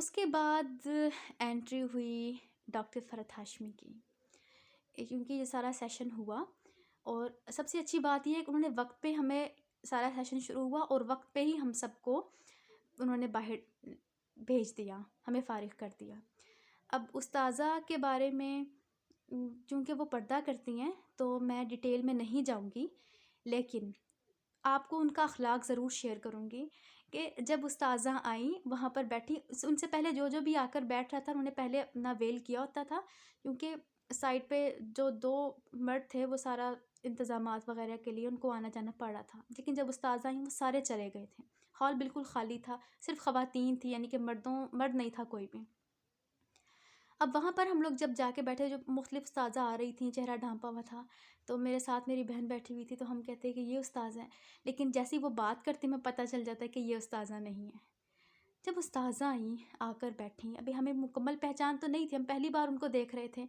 اس کے بعد انٹری ہوئی ڈاکٹر فرحت ہاشمی کی، کیونکہ یہ سارا سیشن ہوا، اور سب سے اچھی بات یہ ہے کہ انہوں نے وقت پہ ہمیں سارا سیشن شروع ہوا اور وقت پہ ہی ہم سب کو انہوں نے باہر بھیج دیا، ہمیں فارغ کر دیا۔ اب استاذہ کے بارے میں چونکہ وہ پردہ کرتی ہیں تو میں ڈیٹیل میں نہیں جاؤں گی، لیکن آپ کو ان کا اخلاق ضرور شیئر کروں گی کہ جب استاذہ آئیں وہاں پر بیٹھی، ان سے پہلے جو بھی آ کر بیٹھ رہا تھا انہوں نے پہلے اپنا ویل کیا ہوتا تھا، کیونکہ سائڈ پہ جو 2 مرد تھے وہ سارا انتظامات وغیرہ کے لیے ان کو آنا جانا پڑ رہا تھا، لیکن جب استاذہ آئیں وہ سارے چلے گئے تھے، ہال بالکل خالی تھا، صرف خواتین تھی، یعنی کہ مرد نہیں تھا کوئی بھی۔ اب وہاں پر ہم لوگ جب جا کے بیٹھے، جو مختلف استاذہ آ رہی تھیں، چہرہ ڈھانپا ہوا تھا، تو میرے ساتھ میری بہن بیٹھی ہوئی تھی، تو ہم کہتے کہ یہ استاذہ ہیں، لیکن جیسے ہی وہ بات کرتی میں پتہ چل جاتا ہے کہ یہ استاذہ نہیں ہے۔ جب استاذہ آئیں آ کر بیٹھیں، ابھی ہمیں مکمل پہچان تو نہیں تھی، ہم پہلی بار ان کو دیکھ رہے تھے،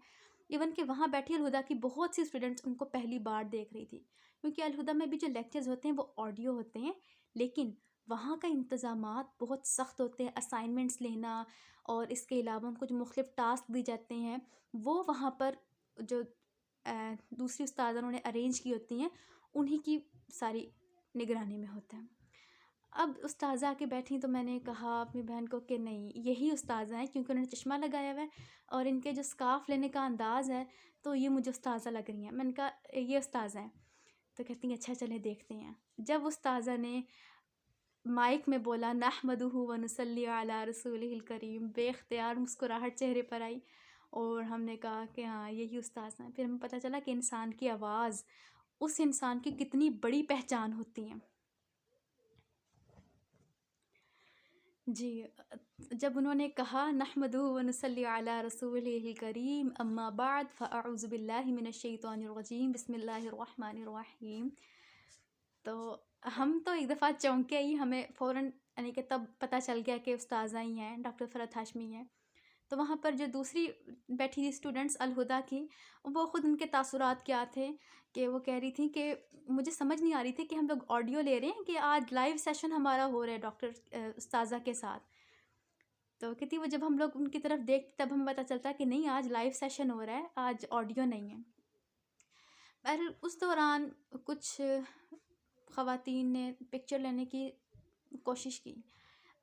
ایون کہ وہاں بیٹھی الہدا کی بہت سی اسٹوڈنٹس ان کو پہلی بار دیکھ رہی تھی، کیونکہ الہدا میں بھی جو لیکچرز ہوتے ہیں وہ آڈیو ہوتے ہیں، لیکن وہاں کا انتظامات بہت سخت ہوتے ہیں، اسائنمنٹس لینا اور اس کے علاوہ ان کو جو مختلف ٹاسک دی جاتے ہیں وہ وہاں پر جو دوسری استاذہ انہوں نے ارینج کی ہوتی ہیں انہی کی ساری نگرانی میں ہوتا ہے۔ اب استاذہ آ کے بیٹھیں تو میں نے کہا اپنی بہن کو کہ نہیں یہی استاذہ ہیں، کیونکہ انہوں نے چشمہ لگایا ہوا ہے اور ان کے جو اسکارف لینے کا انداز ہے تو یہ مجھے استاذہ لگ رہی ہیں۔ میں نے کہا یہ استاذہ ہیں، تو کہتی ہیں اچھا چلیں دیکھتے ہیں۔ جب استاذہ نے مائک میں بولا نحمدہ ونصلی علی رسولہ الکریم، بے اختیار مسکراہٹ چہرے پر آئی، اور ہم نے کہا کہ ہاں یہی استاذ ہیں۔ پھر ہمیں پتہ چلا کہ انسان کی آواز اس انسان کی کتنی بڑی پہچان ہوتی ہیں۔ جی، جب انہوں نے کہا نحمدہ ونصلی علی رسولہ الکریم اما بعد فاعوذ باللہ من الشیطان الرجیم بسم اللہ الرحمن الرحیم، تو ہم تو ایک دفعہ چونکے ہی، ہمیں فوراً یعنی کہ تب پتہ چل گیا کہ استاذہ ہی ہیں، ڈاکٹر فرحت ہاشمی ہیں۔ تو وہاں پر جو دوسری بیٹھی تھی اسٹوڈنٹس الہدا کی، وہ خود ان کے تاثرات کیا تھے کہ وہ کہہ رہی تھیں کہ مجھے سمجھ نہیں آ رہی تھی کہ ہم لوگ آڈیو لے رہے ہیں کہ آج لائیو سیشن ہمارا ہو رہا ہے ڈاکٹر استاذہ کے ساتھ۔ تو کہتی وہ جب ہم لوگ ان کی طرف دیکھتے تب ہمیں پتہ چلتا کہ نہیں آج لائیو سیشن ہو رہا ہے، آج آڈیو نہیں ہے۔ بہرحال اس دوران کچھ خواتین نے پکچر لینے کی کوشش کی۔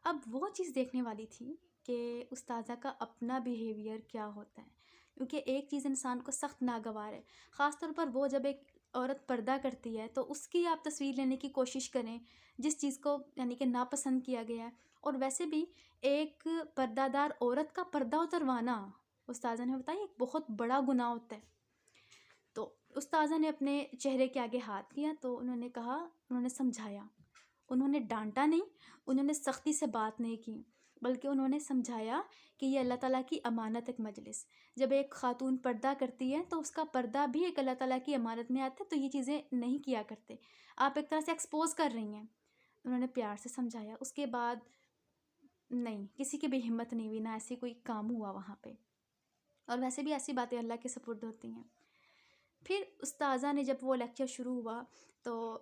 اب وہ چیز دیکھنے والی تھی کہ استاذہ کا اپنا بیہیویئر کیا ہوتا ہے، کیونکہ ایک چیز انسان کو سخت ناگوار ہے، خاص طور پر وہ جب ایک عورت پردہ کرتی ہے تو اس کی آپ تصویر لینے کی کوشش کریں جس چیز کو یعنی کہ ناپسند کیا گیا ہے، اور ویسے بھی ایک پردہ دار عورت کا پردہ اتروانا استاذہ نے بتایا ایک بہت بڑا گناہ ہوتا ہے۔ تو استاذہ نے اپنے چہرے کے آگے ہاتھ کیا تو انہوں نے کہا، انہوں نے سمجھایا، انہوں نے ڈانٹا نہیں، انہوں نے سختی سے بات نہیں کی، بلکہ انہوں نے سمجھایا کہ یہ اللہ تعالیٰ کی امانت ایک مجلس، جب ایک خاتون پردہ کرتی ہے تو اس کا پردہ بھی ایک اللہ تعالیٰ کی امانت میں آتا ہے، تو یہ چیزیں نہیں کیا کرتے، آپ ایک طرح سے ایکسپوز کر رہی ہیں۔ انہوں نے پیار سے سمجھایا، اس کے بعد نہیں کسی کی بھی ہمت نہیں ہوئی، نہ ایسی کوئی کام ہوا وہاں پہ، اور ویسے بھی ایسی باتیں اللہ کے سپرد ہوتی ہیں۔ پھر استاذہ نے جب وہ لیکچر شروع ہوا تو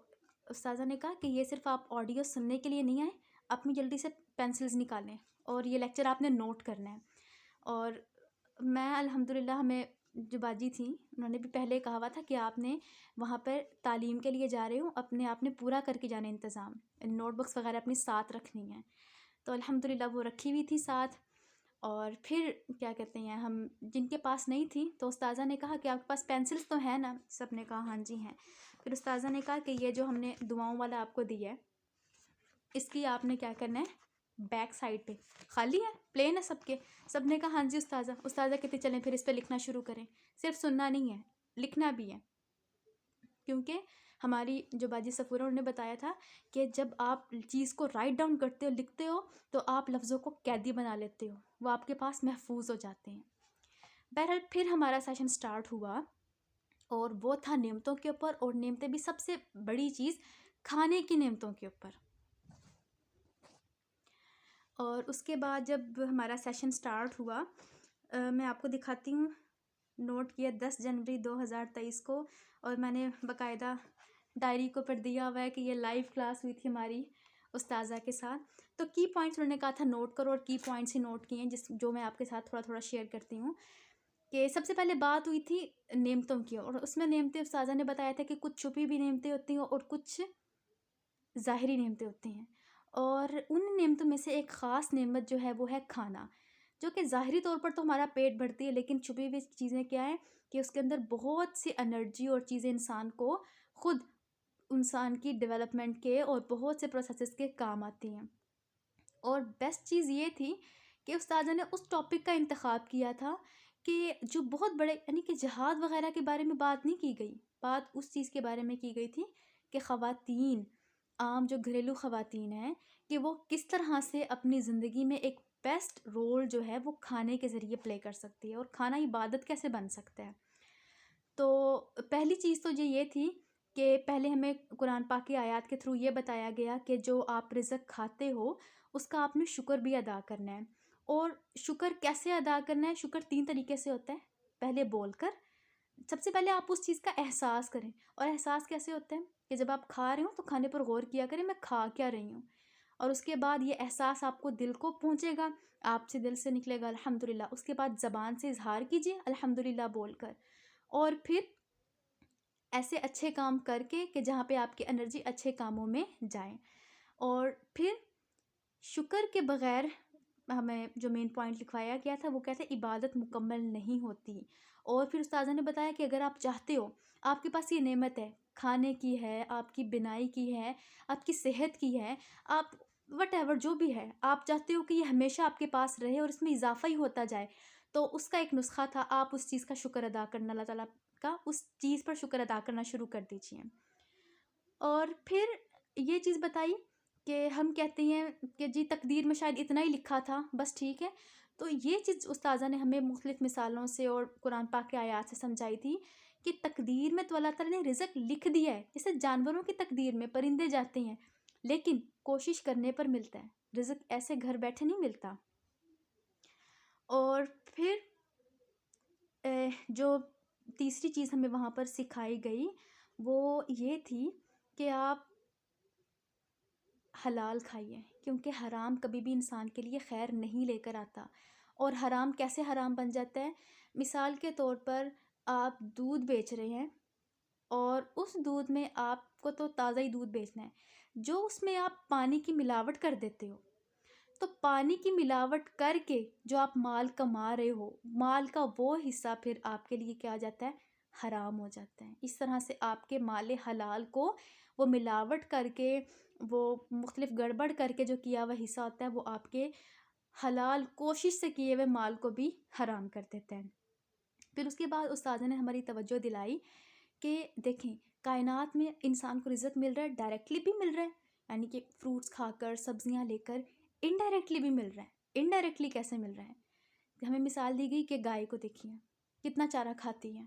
استاذہ نے کہا کہ یہ صرف آپ آڈیو سننے کے لیے نہیں آئے، اپنی جلدی سے پینسلز نکالیں اور یہ لیکچر آپ نے نوٹ کرنا ہے۔ اور میں الحمدللہ، ہمیں جو باجی تھیں انہوں نے بھی پہلے کہا ہوا تھا کہ آپ نے وہاں پر تعلیم کے لیے جا رہے ہو، اپنے آپ نے پورا کر کے جانا انتظام، نوٹ بکس وغیرہ اپنی ساتھ رکھنی ہیں، تو الحمدللہ وہ رکھی ہوئی تھی ساتھ۔ اور پھر کیا کہتے ہیں، ہم جن کے پاس نہیں تھی تو استاذہ نے کہا کہ آپ کے پاس پینسلز تو ہیں نا، سب نے کہا ہاں جی ہیں۔ پھر استاذہ نے کہا کہ یہ جو ہم نے دعاؤں والا آپ کو دیا ہے اس کی آپ نے کیا کرنا ہے، بیک سائڈ پہ خالی ہے، پلین ہے سب کے، سب نے کہا ہاں جی استاذہ۔ استاذہ کہتے چلیں پھر اس پہ لکھنا شروع کریں، صرف سننا نہیں ہے لکھنا بھی ہے، کیونکہ ہماری جو باجی صفورہ انہوں نے بتایا تھا کہ جب آپ چیز کو رائٹ ڈاؤن کرتے ہو، لکھتے ہو، تو آپ لفظوں کو قیدی بنا لیتے ہو، وہ آپ کے پاس محفوظ ہو جاتے ہیں۔ بہرحال پھر ہمارا سیشن سٹارٹ ہوا، اور وہ تھا نعمتوں کے اوپر، اور نعمتیں بھی سب سے بڑی چیز کھانے کی نعمتوں کے اوپر۔ اور اس کے بعد جب ہمارا سیشن سٹارٹ ہوا، میں آپ کو دکھاتی ہوں، نوٹ کیا 10 جنوری 2023 کو، اور میں نے باقاعدہ ڈائری کو پر دیا ہوا ہے کہ یہ لائیو کلاس ہوئی تھی ہماری استاذہ کے ساتھ۔ تو کی پوائنٹس انہوں نے کہا تھا نوٹ کرو، اور کی پوائنٹس ہی نوٹ کیے ہیں جو میں آپ کے ساتھ تھوڑا تھوڑا شیئر کرتی ہوں. کہ سب سے پہلے بات ہوئی تھی نعمتوں کی، اور اس میں نعمتیں استاذہ نے بتایا تھا کہ کچھ چھپی بھی نعمتیں ہوتی ہیں اور کچھ ظاہری نعمتیں ہوتی ہیں. اور ان نعمتوں میں سے ایک خاص نعمت جو ہے وہ ہے کھانا، جو کہ ظاہری طور پر تو ہمارا پیٹ بھرتی ہے، لیکن چھپی ہوئی چیزیں کیا ہیں کہ اس کے اندر بہت سی انرجی اور چیزیں انسان کو خود انسان کی ڈیولپمنٹ کے اور بہت سے پروسیسز کے کام آتی ہیں. اور بیسٹ چیز یہ تھی کہ استاذہ نے اس ٹاپک کا انتخاب کیا تھا کہ جو بہت بڑے، یعنی کہ جہاد وغیرہ کے بارے میں بات نہیں کی گئی، بات اس چیز کے بارے میں کی گئی تھی کہ خواتین، عام جو گھریلو خواتین ہیں، کہ وہ کس طرح سے اپنی زندگی میں ایک بیسٹ رول جو ہے وہ کھانے کے ذریعے پلے کر سکتی ہے، اور کھانا عبادت کیسے بن سکتا ہے. تو پہلی چیز تو یہ تھی کہ پہلے ہمیں قرآن پاک کی آیات کے تھرو یہ بتایا گیا کہ جو آپ رزق کھاتے ہو اس کا آپ نے شکر بھی ادا کرنا ہے. اور شکر کیسے ادا کرنا ہے؟ شکر 3 طریقے سے ہوتا ہے. پہلے بول کر، سب سے پہلے آپ اس چیز کا احساس کریں. اور احساس کیسے ہوتا ہے کہ جب آپ کھا رہے ہوں تو کھانے پر غور کیا کریں میں کھا کیا رہی ہوں، اور اس کے بعد یہ احساس آپ کو دل کو پہنچے گا، آپ سے دل سے نکلے گا الحمدللہ. اس کے بعد زبان سے اظہار کیجیے الحمدللہ بول کر، اور پھر ایسے اچھے کام کر کے کہ جہاں پہ آپ کی انرجی اچھے کاموں میں جائیں. اور پھر شکر کے بغیر ہمیں جو مین پوائنٹ لکھوایا گیا تھا وہ کہتے ہیں عبادت مکمل نہیں ہوتی. اور پھر استاذہ نے بتایا کہ اگر آپ چاہتے ہو، آپ کے پاس یہ نعمت ہے، کھانے کی ہے، آپ کی بنائی کی ہے، آپ کی صحت کی ہے، آپ وٹ ایور جو بھی ہے، آپ چاہتے ہو کہ یہ ہمیشہ آپ کے پاس رہے اور اس میں اضافہ ہی ہوتا جائے، تو اس کا ایک نسخہ تھا، آپ اس چیز کا شکر ادا کرنا، اللہ تعالیٰ کا اس چیز پر شکر ادا کرنا شروع کر دیجیے. اور پھر یہ چیز بتائی کہ ہم کہتے ہیں کہ جی تقدیر میں شاید اتنا ہی لکھا تھا بس ٹھیک ہے. تو یہ چیز استاذہ نے ہمیں مختلف مثالوں سے اور قرآن پاک کے آیات سے سمجھائی تھی کہ تقدیر میں تو اللہ تعالیٰ نے رزق لکھ دیا ہے. جیسے جانوروں کی تقدیر میں پرندے جاتے ہیں، لیکن کوشش کرنے پر ملتا ہے رزق، ایسے گھر بیٹھے نہیں ملتا. اور پھر جو تیسری چیز ہمیں وہاں پر سکھائی گئی وہ یہ تھی کہ آپ حلال کھائیے، کیونکہ حرام کبھی بھی انسان کے لیے خیر نہیں لے کر آتا. اور حرام کیسے حرام بن جاتا ہے؟ مثال کے طور پر آپ دودھ بیچ رہے ہیں، اور اس دودھ میں آپ کو تو تازہ ہی دودھ بیچنا ہے، جو اس میں آپ پانی کی ملاوٹ کر دیتے ہو، تو پانی کی ملاوٹ کر کے جو آپ مال کما رہے ہو، مال کا وہ حصہ پھر آپ کے لیے کیا آ جاتا ہے؟ حرام ہو جاتا ہے. اس طرح سے آپ کے مال حلال کو وہ ملاوٹ کر کے، وہ مختلف گڑبڑ کر کے جو کیا ہوا حصہ ہوتا ہے وہ آپ کے حلال کوشش سے کیے ہوئے مال کو بھی حرام کر دیتے ہیں. پھر اس کے بعد استاذہ نے ہماری توجہ دلائی کہ دیکھیں کائنات میں انسان کو رزق مل رہا ہے، ڈائریکٹلی بھی مل رہا ہے، یعنی کہ فروٹس کھا کر، سبزیاں لے کر، انڈائریکٹلی بھی مل رہا ہے. انڈائریکٹلی کیسے مل رہا ہے؟ ہمیں مثال دی گئی کہ گائے کو دیکھیے کتنا چارہ کھاتی ہے،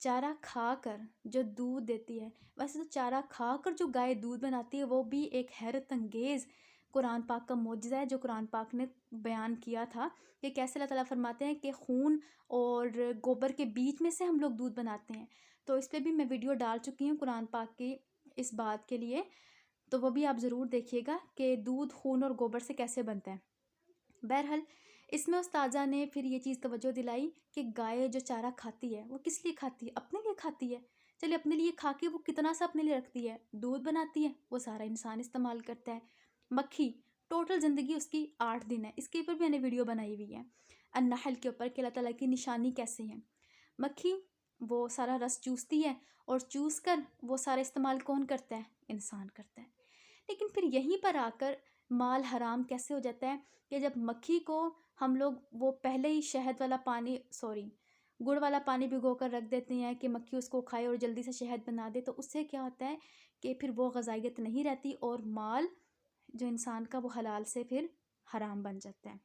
چارہ کھا کر جو دودھ دیتی ہے. ویسے تو چارہ کھا کر جو گائے دودھ بناتی ہے وہ بھی ایک حیرت انگیز قرآن پاک کا معجزہ ہے جو قرآن پاک نے بیان کیا تھا کہ کیسے اللہ تعالیٰ فرماتے ہیں کہ خون اور گوبر کے بیچ میں سے ہم لوگ دودھ بناتے ہیں. تو اس پہ بھی میں ویڈیو ڈال چکی ہوں قرآن پاک کی اس بات کے لیے، تو وہ بھی آپ ضرور دیکھیے گا کہ دودھ خون اور گوبر سے کیسے بنتا ہے. بہرحال اس میں استاذہ نے پھر یہ چیز توجہ دلائی کہ گائے جو چارہ کھاتی ہے وہ کس لیے کھاتی ہے؟ اپنے لیے کھاتی ہے. چلیے اپنے لیے کھا کے وہ کتنا سا اپنے لیے رکھتی ہے؟ دودھ بناتی ہے، وہ سارا انسان استعمال کرتا ہے. مکھی ٹوٹل زندگی اس کی 8 دن ہے، اس کے اوپر بھی میں نے ویڈیو بنائی ہوئی ہے النحل کے اوپر کہ اللہ تعالیٰ کی نشانی کیسے ہے. مکھی وہ سارا رس چوستی ہے، اور چوس کر وہ سارا استعمال کون کرتا ہے؟ انسان کرتا ہے. لیکن پھر یہیں پر آ کر مال حرام کیسے ہو جاتا ہے کہ جب مکھی کو ہم لوگ وہ پہلے ہی شہد والا پانی گڑ والا پانی بھگو کر رکھ دیتے ہیں کہ مکھی اس کو کھائے اور جلدی سے شہد بنا دے، تو اس سے کیا ہوتا ہے کہ پھر وہ غذائیت نہیں رہتی اور مال جو انسان کا وہ حلال سے پھر حرام بن جاتا ہے.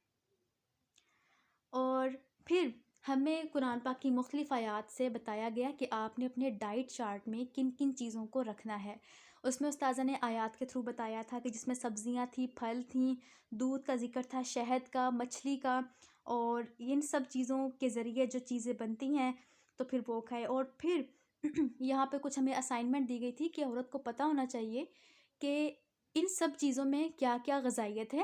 اور پھر ہمیں قرآن پاک کی مختلف آیات سے بتایا گیا کہ آپ نے اپنے ڈائٹ چارٹ میں کن کن چیزوں کو رکھنا ہے. اس میں استاذہ نے آیات کے تھرو بتایا تھا کہ جس میں سبزیاں تھیں، پھل تھیں، دودھ کا ذکر تھا، شہد کا، مچھلی کا، اور ان سب چیزوں کے ذریعے جو چیزیں بنتی ہیں تو پھر وہ کھائے. اور پھر یہاں پہ کچھ ہمیں اسائنمنٹ دی گئی تھی کہ عورت کو پتہ ہونا چاہیے کہ ان سب چیزوں میں کیا کیا غذائیت ہے،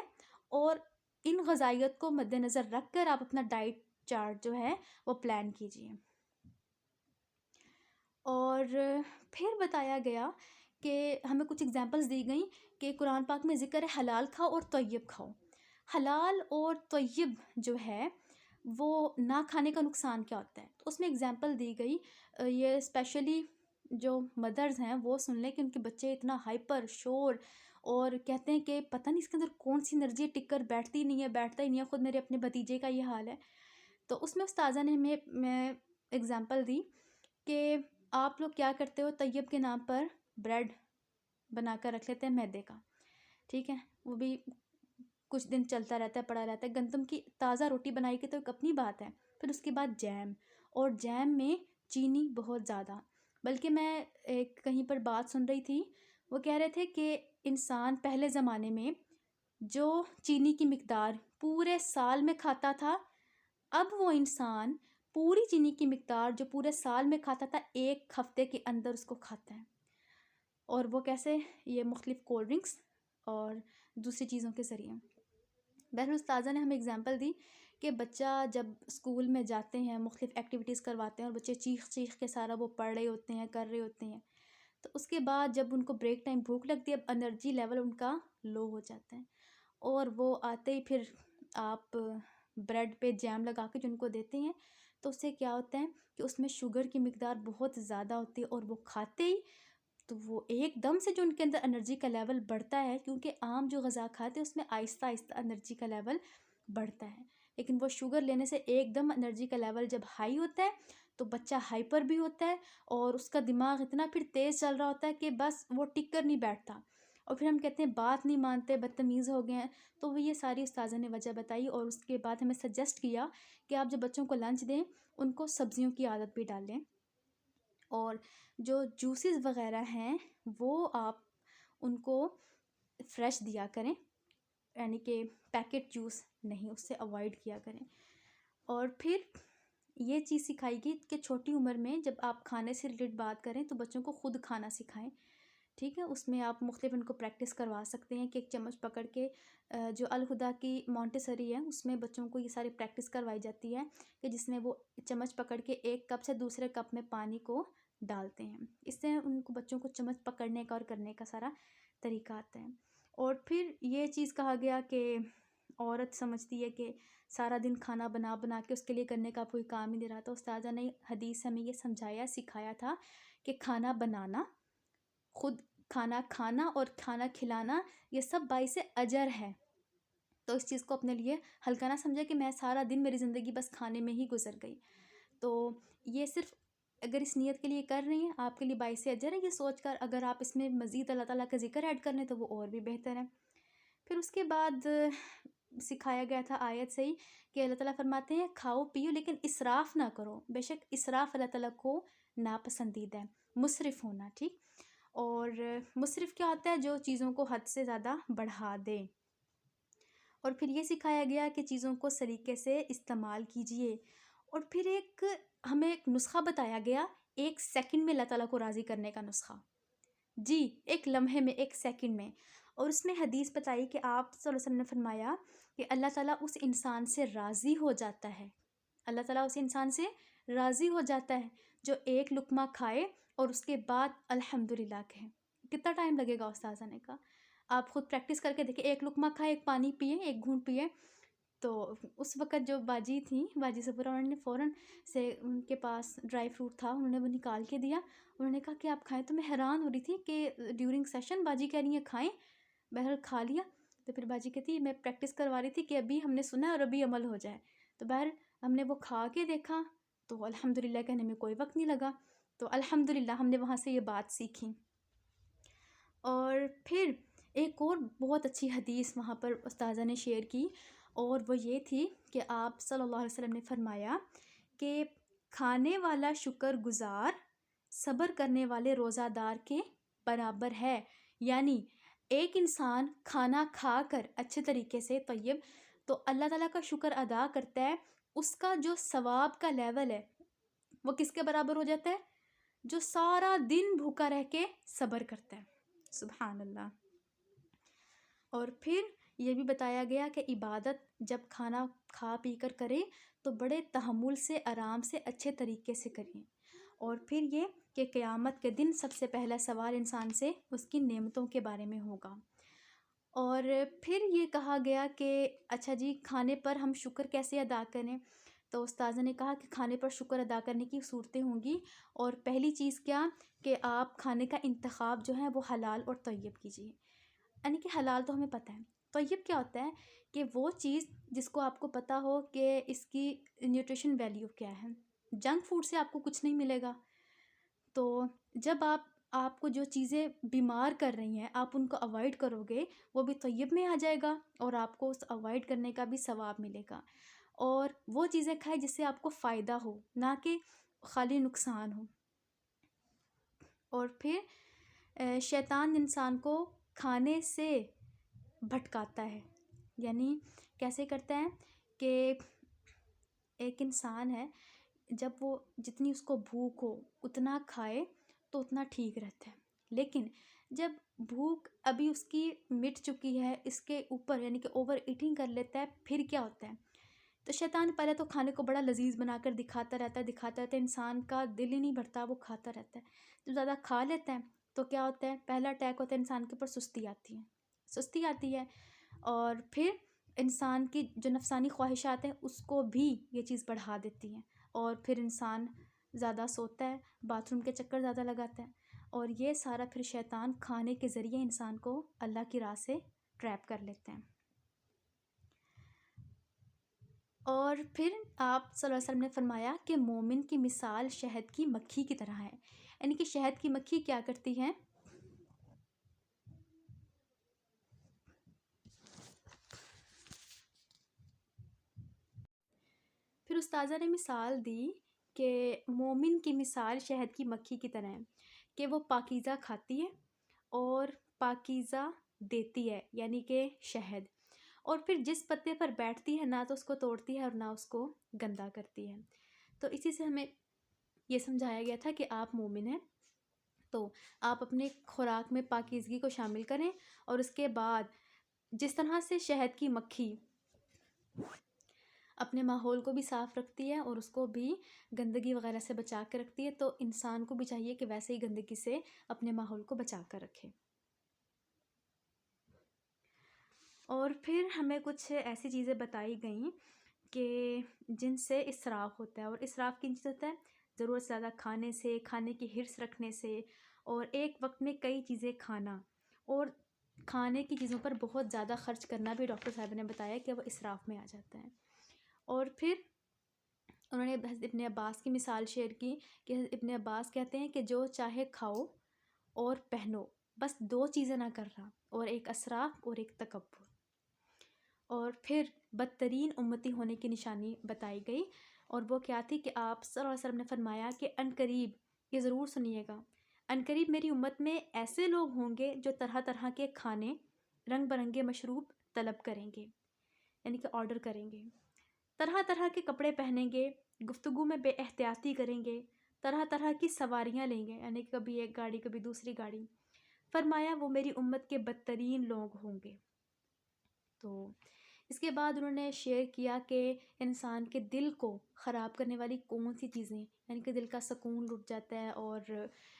اور ان غذائیت کو مد نظر رکھ کر آپ اپنا ڈائٹ چارٹ جو ہے وہ پلان کیجیے۔ اور پھر بتایا گیا کہ ہمیں کچھ اگزامپلس دی گئیں کہ قرآن پاک میں ذکر ہے حلال کھاؤ اور طیب کھاؤ۔ حلال اور طیب جو ہے وہ نہ کھانے کا نقصان کیا ہوتا ہے، تو اس میں اگزامپل دی گئی، یہ اسپیشلی جو مدرز ہیں وہ سن لیں کہ ان کے بچے اتنا ہائپر شور اور کہتے ہیں کہ پتہ نہیں اس کے اندر کون سی انرجی ٹک کر بیٹھتی نہیں ہے، بیٹھتا ہی نہیں ہے، خود میرے اپنے بھتیجے کا یہ حال ہے۔ تو اس میں استاذہ نے میں اگزامپل دی کہ آپ لوگ کیا کرتے ہو، طیب کے نام پر بریڈ بنا کر رکھ لیتے ہیں میدے کا، ٹھیک ہے، وہ بھی کچھ دن چلتا رہتا ہے، پڑا رہتا ہے۔ گندم کی تازہ روٹی بنائی کی تو ایک اپنی بات ہے، پھر اس کے بعد جیم، اور جیم میں چینی بہت زیادہ، بلکہ میں ایک کہیں پر بات سن رہی تھی، وہ کہہ رہے تھے کہ انسان پہلے زمانے میں جو چینی کی مقدار پورے سال میں کھاتا تھا، اب وہ انسان پوری چینی کی مقدار جو پورے سال میں کھاتا تھا ایک ہفتے کے اندر اس کو کھاتا ہے۔ اور وہ کیسے؟ یہ مختلف کولڈ ڈرنکس اور دوسری چیزوں کے ذریعے۔ بہرحال استاذہ نے ہمیں اگزامپل دی کہ بچہ جب اسکول میں جاتے ہیں، مختلف ایکٹیویٹیز کرواتے ہیں اور بچے چیخ چیخ کے سارا وہ پڑھ رہے ہوتے ہیں، کر رہے ہوتے ہیں، تو اس کے بعد جب ان کو بریک ٹائم بھوک لگتی ہے، اب انرجی لیول ان کا لو ہو جاتا ہے، اور وہ آتے ہی پھر آپ بریڈ پہ جیم لگا کے جو ان کو دیتے ہیں، تو اس سے کیا ہوتا ہے کہ اس میں شوگر کی مقدار بہت زیادہ ہوتی ہے، اور وہ کھاتے ہی تو وہ ایک دم سے جو ان کے اندر انرجی کا لیول بڑھتا ہے، کیونکہ عام جو غذا کھاتے ہیں اس میں آہستہ آہستہ انرجی کا لیول بڑھتا ہے، لیکن وہ شوگر لینے سے ایک دم انرجی کا لیول جب ہائی ہوتا ہے تو بچہ ہائپر بھی ہوتا ہے، اور اس کا دماغ اتنا پھر تیز چل رہا ہوتا ہے کہ بس وہ ٹک کر نہیں بیٹھتا، اور پھر ہم کہتے ہیں بات نہیں مانتے، بدتمیز ہو گئے ہیں۔ تو وہ یہ ساری استاذہ نے وجہ بتائی، اور اس کے بعد ہمیں سجیسٹ کیا کہ آپ جب بچوں کو لنچ دیں ان کو سبزیوں کی عادت بھی ڈالیں، اور جو جوسز وغیرہ ہیں وہ آپ ان کو فریش دیا کریں، یعنی کہ پیکٹ جوس نہیں، اس سے اوائڈ کیا کریں۔ اور پھر یہ چیز سکھائی گئی کہ چھوٹی عمر میں جب آپ کھانے سے ریلیٹڈ بات کریں تو بچوں کو خود کھانا سکھائیں، ٹھیک ہے، اس میں آپ مختلف ان کو پریکٹس کروا سکتے ہیں کہ ایک چمچ پکڑ کے، جو الہدا کی مونٹیسری ہے اس میں بچوں کو یہ ساری پریکٹس کروائی جاتی ہے کہ جس میں وہ چمچ پکڑ کے ایک کپ سے دوسرے کپ میں پانی کو ڈالتے ہیں، اس سے ان کو بچوں کو چمچ پکڑنے کا اور کرنے کا سارا طریقہ آتا ہے۔ اور پھر یہ چیز کہا گیا کہ عورت سمجھتی ہے کہ سارا دن کھانا بنا بنا کے اس کے لیے کرنے کا کوئی کام ہی نہیں رہا، تو استاذہ نے حدیث ہمیں یہ سمجھایا سکھایا تھا کہ کھانا بنانا، خود کھانا کھانا اور کھانا کھلانا یہ سب باعث اجر ہے، تو اس چیز کو اپنے لیے ہلکا نہ سمجھے کہ میں سارا دن میری زندگی بس کھانے میں ہی گزر گئی، تو یہ صرف اگر اس نیت کے لیے کر رہی ہیں آپ کے لیے باعث اجر ہے، یہ سوچ کر اگر آپ اس میں مزید اللہ تعالیٰ کا ذکر ایڈ کر لیں تو وہ اور بھی بہتر ہے۔ پھر اس کے بعد سکھایا گیا تھا آیت سے ہی کہ اللہ تعالیٰ فرماتے ہیں کھاؤ پیو لیکن اسراف نہ کرو، بے شک اسراف اللہ تعالیٰ کو ناپسندیدہ ہے، مسرف ہونا، ٹھیک، اور مسرف کیا ہوتا ہے؟ جو چیزوں کو حد سے زیادہ بڑھا دے۔ اور پھر یہ سکھایا گیا کہ چیزوں کو سلیقے سے استعمال کیجیے، اور پھر ہمیں ایک نسخہ بتایا گیا، ایک سیکنڈ میں اللہ تعالیٰ کو راضی کرنے کا نسخہ، جی ایک لمحے میں، ایک سیکنڈ میں، اور اس میں حدیث بتائی کہ آپ صلی اللہ علیہ وسلم نے فرمایا کہ اللہ تعالیٰ اس انسان سے راضی ہو جاتا ہے، اللہ تعالیٰ اس انسان سے راضی ہو جاتا ہے جو ایک لقمہ کھائے اور اس کے بعد الحمدللہ کہے۔ کتنا ٹائم لگے گا؟ استاذہ نے کہا آپ خود پریکٹس کر کے دیکھیں، ایک لقمہ کھائے، ایک پانی پیے، ایک گھونٹ پیے، تو اس وقت جو باجی تھیں، باجی صبر، انہوں نے فوراً سے ان کے پاس ڈرائی فروٹ تھا، انہوں نے وہ نکال کے دیا، انہوں نے کہا کہ آپ کھائیں، تو میں حیران ہو رہی تھی کہ ڈیورنگ سیشن باجی کہہ رہی ہیں کھائیں، بہرحال کھا لیا، تو پھر باجی کہتی میں پریکٹس کروا رہی تھی کہ ابھی ہم نے سنا ہے اور ابھی عمل ہو جائے، تو بہرحال ہم نے وہ کھا کے دیکھا تو الحمدللہ کہنے میں کوئی وقت نہیں لگا، تو الحمدللہ ہم نے وہاں سے یہ بات سیکھی۔ اور پھر ایک اور بہت اچھی حدیث وہاں پر استاذہ نے شیئر کی، اور وہ یہ تھی کہ آپ صلی اللہ علیہ وسلم نے فرمایا کہ کھانے والا شکر گزار صبر کرنے والے روزہ دار کے برابر ہے، یعنی ایک انسان کھانا کھا کر اچھے طریقے سے طیب تو اللہ تعالیٰ کا شکر ادا کرتا ہے، اس کا جو ثواب کا لیول ہے وہ کس کے برابر ہو جاتا ہے؟ جو سارا دن بھوکا رہ کے صبر کرتا ہے، سبحان اللہ۔ اور پھر یہ بھی بتایا گیا کہ عبادت جب کھانا کھا پی کر کریں تو بڑے تحمل سے، آرام سے، اچھے طریقے سے کریں۔ اور پھر یہ کہ قیامت کے دن سب سے پہلا سوال انسان سے اس کی نعمتوں کے بارے میں ہوگا۔ اور پھر یہ کہا گیا کہ اچھا جی، کھانے پر ہم شکر کیسے ادا کریں؟ تو استاذہ نے کہا کہ کھانے پر شکر ادا کرنے کی صورتیں ہوں گی، اور پہلی چیز کیا کہ آپ کھانے کا انتخاب جو ہے وہ حلال اور طیب کیجیے۔ یعنی کہ حلال تو ہمیں پتہ ہے، طیب کیا ہوتا ہے کہ وہ چیز جس کو آپ کو پتہ ہو کہ اس کی نیوٹریشن ویلیو کیا ہے۔ جنک فوڈ سے آپ کو کچھ نہیں ملے گا، تو جب آپ کو جو چیزیں بیمار کر رہی ہیں آپ ان کو اوائڈ کرو گے، وہ بھی طیب میں آ جائے گا اور آپ کو اس اوائڈ کرنے کا بھی ثواب ملے گا۔ اور وہ چیزیں کھائیں جس سے آپ کو فائدہ ہو، نہ کہ خالی نقصان ہو۔ اور پھر شیطان انسان کو کھانے سے بھٹکاتا ہے، یعنی کیسے کرتا ہے کہ ایک انسان ہے، جب وہ جتنی اس کو بھوک ہو اتنا کھائے تو اتنا ٹھیک رہتا ہے، لیکن جب بھوک ابھی اس کی مٹ چکی ہے، اس کے اوپر یعنی کہ اوور ایٹنگ کر لیتا ہے، پھر کیا ہوتا ہے؟ تو شیطان پہلے تو کھانے کو بڑا لذیذ بنا کر دکھاتا رہتا ہے، انسان کا دل ہی نہیں بھرتا، وہ کھاتا رہتا ہے۔ جب زیادہ کھا لیتا ہے تو کیا ہوتا ہے؟ پہلا اٹیک ہوتا ہے انسان کے اوپر، سستی آتی ہے، اور پھر انسان کی جو نفسانی خواہشات ہیں اس کو بھی یہ چیز بڑھا دیتی ہیں، اور پھر انسان زیادہ سوتا ہے، باتھ روم کے چکر زیادہ لگاتا ہے، اور یہ سارا پھر شیطان کھانے کے ذریعے انسان کو اللہ کی راہ سے ٹریپ کر لیتے ہیں۔ اور پھر آپ صلی اللہ علیہ وسلم نے فرمایا کہ مومن کی مثال شہد کی مکھی کی طرح ہے، یعنی کہ شہد کی مکھی کیا کرتی ہے؟ پھر استاذہ نے مثال دی کہ مومن کی مثال شہد کی مکھی کی طرح ہے کہ وہ پاکیزہ کھاتی ہے اور پاکیزہ دیتی ہے، یعنی کہ شہد، اور پھر جس پتے پر بیٹھتی ہے نہ تو اس کو توڑتی ہے اور نہ اس کو گندا کرتی ہے۔ تو اسی سے ہمیں یہ سمجھایا گیا تھا کہ آپ مومن ہیں تو آپ اپنے خوراک میں پاکیزگی کو شامل کریں، اور اس کے بعد جس طرح سے شہد کی مکھی اپنے ماحول کو بھی صاف رکھتی ہے اور اس کو بھی گندگی وغیرہ سے بچا کے رکھتی ہے، تو انسان کو بھی چاہیے کہ ویسے ہی گندگی سے اپنے ماحول کو بچا کر رکھے۔ اور پھر ہمیں کچھ ایسی چیزیں بتائی گئیں کہ جن سے اسراف ہوتا ہے، اور اسراف کن چیز ہوتا ہے؟ ضرورت سے زیادہ کھانے سے، کھانے کی حرص رکھنے سے، اور ایک وقت میں کئی چیزیں کھانا، اور کھانے کی چیزوں پر بہت زیادہ خرچ کرنا بھی ڈاکٹر صاحب نے بتایا کہ وہ اسراف میں آ جاتا ہے۔ اور پھر انہوں نے حضرت ابن عباس کی مثال شیئر کی کہ حضرت ابن عباس کہتے ہیں کہ جو چاہے کھاؤ اور پہنو، بس دو چیزیں نہ کرنا، اور ایک اسراف اور ایک تکبر۔ اور پھر بدترین امتی ہونے کی نشانی بتائی گئی، اور وہ کیا تھی کہ آپ صلی اللہ علیہ وسلم نے فرمایا کہ عنقریب، یہ ضرور سنیے گا، عنقریب میری امت میں ایسے لوگ ہوں گے جو طرح طرح کے کھانے، رنگ برنگے مشروب طلب کریں گے، یعنی کہ آرڈر کریں گے، طرح طرح کے کپڑے پہنیں گے، گفتگو میں بے احتیاطی کریں گے، طرح طرح کی سواریاں لیں گے، یعنی کہ کبھی ایک گاڑی کبھی دوسری گاڑی۔ فرمایا وہ میری امت کے بدترین لوگ ہوں گے۔ تو اس کے بعد انہوں نے شیئر کیا کہ انسان کے دل کو خراب کرنے والی کون سی چیزیں، یعنی کہ دل کا سکون لٹ جاتا ہے اور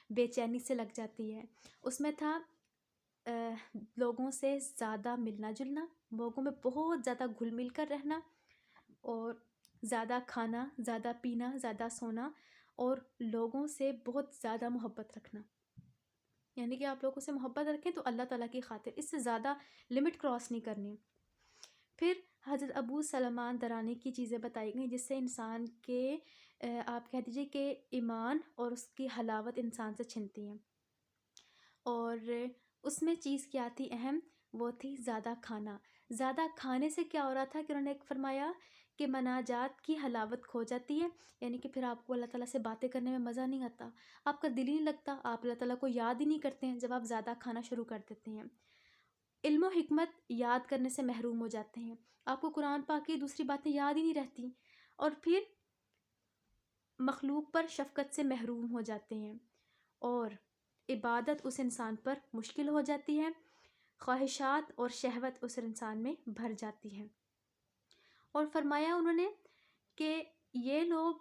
بے چینی سے لگ جاتی ہے، اس میں تھا لوگوں سے زیادہ ملنا جلنا، لوگوں میں بہت زیادہ گھل مل کر رہنا، اور زیادہ کھانا، زیادہ پینا، زیادہ سونا، اور لوگوں سے بہت زیادہ محبت رکھنا، یعنی کہ آپ لوگوں سے محبت رکھیں تو اللہ تعالیٰ کی خاطر، اس سے زیادہ لمٹ کراس نہیں کرنی۔ پھر حضرت ابو سلمان درانی کی چیزیں بتائی گئیں جس سے انسان کے آپ کہہ دیجئے کہ ایمان اور اس کی حلاوت انسان سے چھنتی ہیں، اور اس میں چیز کیا تھی اہم؟ وہ تھی زیادہ کھانا۔ زیادہ کھانے سے کیا ہو رہا تھا کہ انہوں نے فرمایا کہ مناجات کی حلاوت کھو جاتی ہے، یعنی کہ پھر آپ کو اللہ تعالیٰ سے باتیں کرنے میں مزہ نہیں آتا، آپ کا دل ہی نہیں لگتا، آپ اللہ تعالیٰ کو یاد ہی نہیں کرتے ہیں جب آپ زیادہ کھانا شروع کر دیتے ہیں، علم و حکمت یاد کرنے سے محروم ہو جاتے ہیں، آپ کو قرآن پاک کی دوسری باتیں یاد ہی نہیں رہتی، اور پھر مخلوق پر شفقت سے محروم ہو جاتے ہیں، اور عبادت اس انسان پر مشکل ہو جاتی ہے، خواہشات اور شہوت اس انسان میں بھر جاتی ہے۔ اور فرمایا انہوں نے کہ یہ لوگ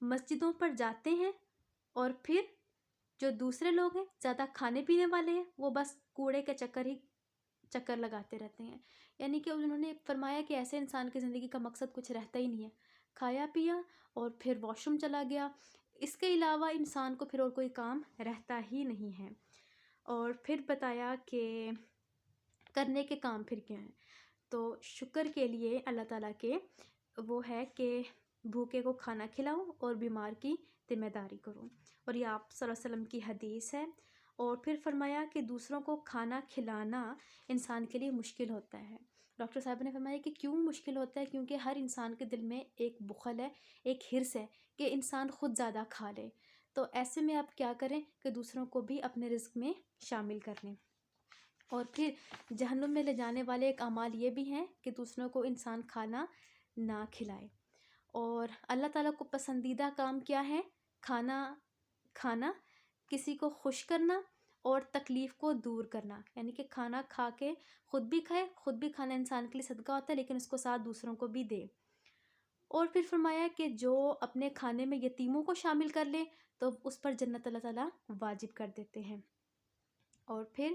مسجدوں پر جاتے ہیں اور پھر جو دوسرے لوگ ہیں زیادہ کھانے پینے والے ہیں وہ بس کوڑے کے چکر لگاتے رہتے ہیں۔ یعنی کہ انہوں نے فرمایا کہ ایسے انسان کی زندگی کا مقصد کچھ رہتا ہی نہیں ہے، کھایا پیا اور پھر واش روم چلا گیا، اس کے علاوہ انسان کو پھر اور کوئی کام رہتا ہی نہیں ہے۔ اور پھر بتایا کہ کرنے کے کام پھر کیا ہیں، تو شکر کے لیے اللہ تعالیٰ کے وہ ہے کہ بھوکے کو کھانا کھلاؤ اور بیمار کی ذمہ داری کرو، اور یہ آپ صلی اللہ علیہ وسلم کی حدیث ہے۔ اور پھر فرمایا کہ دوسروں کو کھانا کھلانا انسان کے لیے مشکل ہوتا ہے۔ ڈاکٹر صاحب نے فرمایا کہ کیوں مشکل ہوتا ہے؟ کیونکہ ہر انسان کے دل میں ایک بخل ہے، ایک حرص ہے کہ انسان خود زیادہ کھا لے، تو ایسے میں آپ کیا کریں کہ دوسروں کو بھی اپنے رزق میں شامل کر لیں۔ اور پھر جہنم میں لے جانے والے ایک اعمال یہ بھی ہیں کہ دوسروں کو انسان کھانا نہ کھلائے۔ اور اللہ تعالیٰ کو پسندیدہ کام کیا ہے؟ کھانا، کسی کو خوش کرنا اور تکلیف کو دور کرنا، یعنی کہ کھانا کھا کے خود بھی کھائے، خود بھی کھانا انسان کے لیے صدقہ ہوتا ہے لیکن اس کو ساتھ دوسروں کو بھی دے۔ اور پھر فرمایا کہ جو اپنے کھانے میں یتیموں کو شامل کر لے تو اس پر جنت اللہ تعالیٰ واجب کر دیتے ہیں۔ اور پھر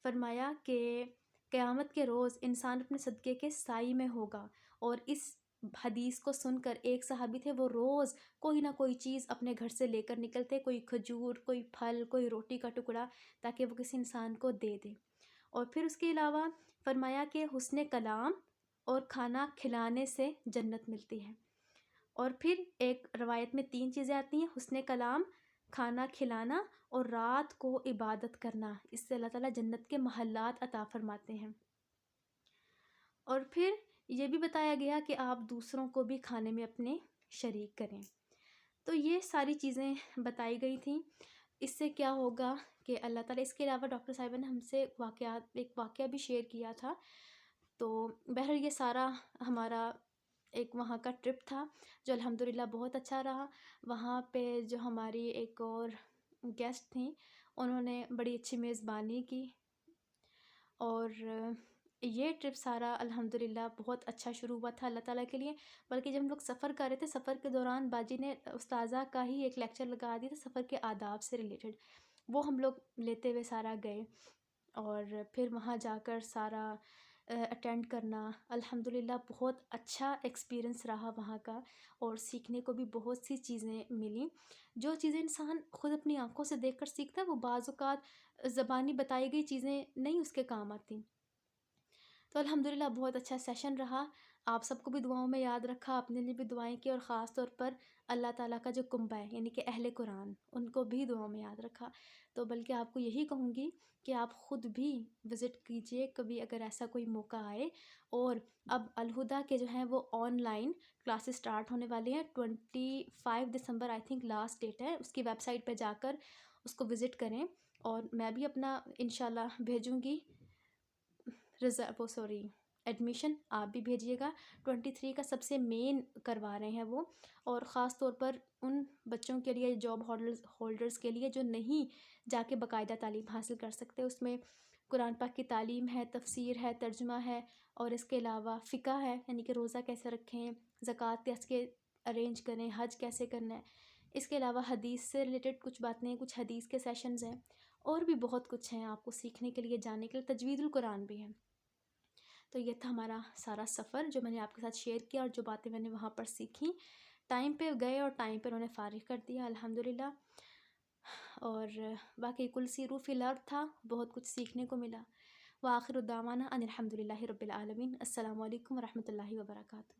فرمایا کہ قیامت کے روز انسان اپنے صدقے کے سائی میں ہوگا۔ اور اس حدیث کو سن کر ایک صحابی تھے، وہ روز کوئی نہ کوئی چیز اپنے گھر سے لے کر نکلتے، کوئی کھجور، کوئی پھل، کوئی روٹی کا ٹکڑا، تاکہ وہ کسی انسان کو دے دے۔ اور پھر اس کے علاوہ فرمایا کہ حسن کلام اور کھانا کھلانے سے جنت ملتی ہے۔ اور پھر ایک روایت میں 3 چیزیں آتی ہیں: حسن کلام، کھانا کھلانا اور رات کو عبادت کرنا، اس سے اللہ تعالیٰ جنت کے محلات عطا فرماتے ہیں۔ اور پھر یہ بھی بتایا گیا کہ آپ دوسروں کو بھی کھانے میں اپنے شریک کریں۔ تو یہ ساری چیزیں بتائی گئی تھیں۔ اس سے کیا ہوگا کہ اللہ تعالیٰ، اس کے علاوہ ڈاکٹر صاحبہ نے ہم سے ایک واقعہ بھی شیئر کیا تھا۔ تو بہرحال یہ سارا ہمارا ایک وہاں کا ٹرپ تھا جو الحمدللہ بہت اچھا رہا۔ وہاں پہ جو ہماری ایک اور گیسٹ تھیں انہوں نے بڑی اچھی میزبانی کی، اور یہ ٹرپ سارا الحمدللہ بہت اچھا شروع ہوا تھا اللہ تعالیٰ کے لیے۔ بلکہ جب ہم لوگ سفر کر رہے تھے، سفر کے دوران باجی نے استاذہ کا ہی ایک لیکچر لگا دیا تھا سفر کے آداب سے ریلیٹڈ، وہ ہم لوگ لیتے ہوئے سارا گئے، اور پھر وہاں جا کر سارا اٹینڈ کرنا الحمدللہ بہت اچھا ایکسپیرئنس رہا وہاں کا، اور سیکھنے کو بھی بہت سی چیزیں ملیں۔ جو چیزیں انسان خود اپنی آنکھوں سے دیکھ کر سیکھتا ہے وہ بعض اوقات زبانی بتائی گئی چیزیں نہیں اس کے کام آتی۔ تو الحمدللہ بہت اچھا سیشن رہا۔ آپ سب کو بھی دعاؤں میں یاد رکھا، اپنے لیے بھی دعائیں کی، اور خاص طور پر اللہ تعالیٰ کا جو کنبہ ہے یعنی کہ اہل قرآن، ان کو بھی دعاؤں میں یاد رکھا۔ تو بلکہ آپ کو یہی کہوں گی کہ آپ خود بھی وزٹ کیجئے کبھی اگر ایسا کوئی موقع آئے۔ اور اب الہدیٰ کے جو ہیں وہ آن لائن کلاسز سٹارٹ ہونے والے ہیں، 25 دسمبر آئی تھنک لاسٹ ڈیٹ ہے، اس کی ویب سائٹ پہ جا کر اس کو وزٹ کریں، اور میں بھی اپنا انشاءاللہ بھیجوں گی ایڈمیشن، آپ بھی بھیجیے گا۔ 23 کا سب سے مین کروا رہے ہیں وہ، اور خاص طور پر ان بچوں کے لیے، جاب ہولڈرز کے لیے جو نہیں جا کے باقاعدہ تعلیم حاصل کر سکتے۔ اس میں قرآن پاک کی تعلیم ہے، تفسیر ہے، ترجمہ ہے، اور اس کے علاوہ فقہ ہے، یعنی کہ روزہ کیسے رکھیں، زکوٰۃ کیسے ارینج کریں، حج کیسے کرنا ہے، اس کے علاوہ حدیث سے ریلیٹڈ کچھ باتیں، کچھ حدیث کے سیشنز ہیں، اور بھی بہت کچھ ہیں آپ کو سیکھنے کے لیے، جانے کے لیے، تجوید القرآن بھی ہے۔ تو یہ تھا ہمارا سارا سفر جو میں نے آپ کے ساتھ شیئر کیا، اور جو باتیں میں نے وہاں پر سیکھیں۔ ٹائم پہ گئے اور ٹائم پہ انہوں نے فارغ کر دیا الحمدللہ، اور باقی کل سیروا فی الارض تھا، بہت کچھ سیکھنے کو ملا۔ وآخر دعوانا ان الحمدللہ رب العالمین۔ السلام علیکم ورحمۃ اللہ وبرکاتہ۔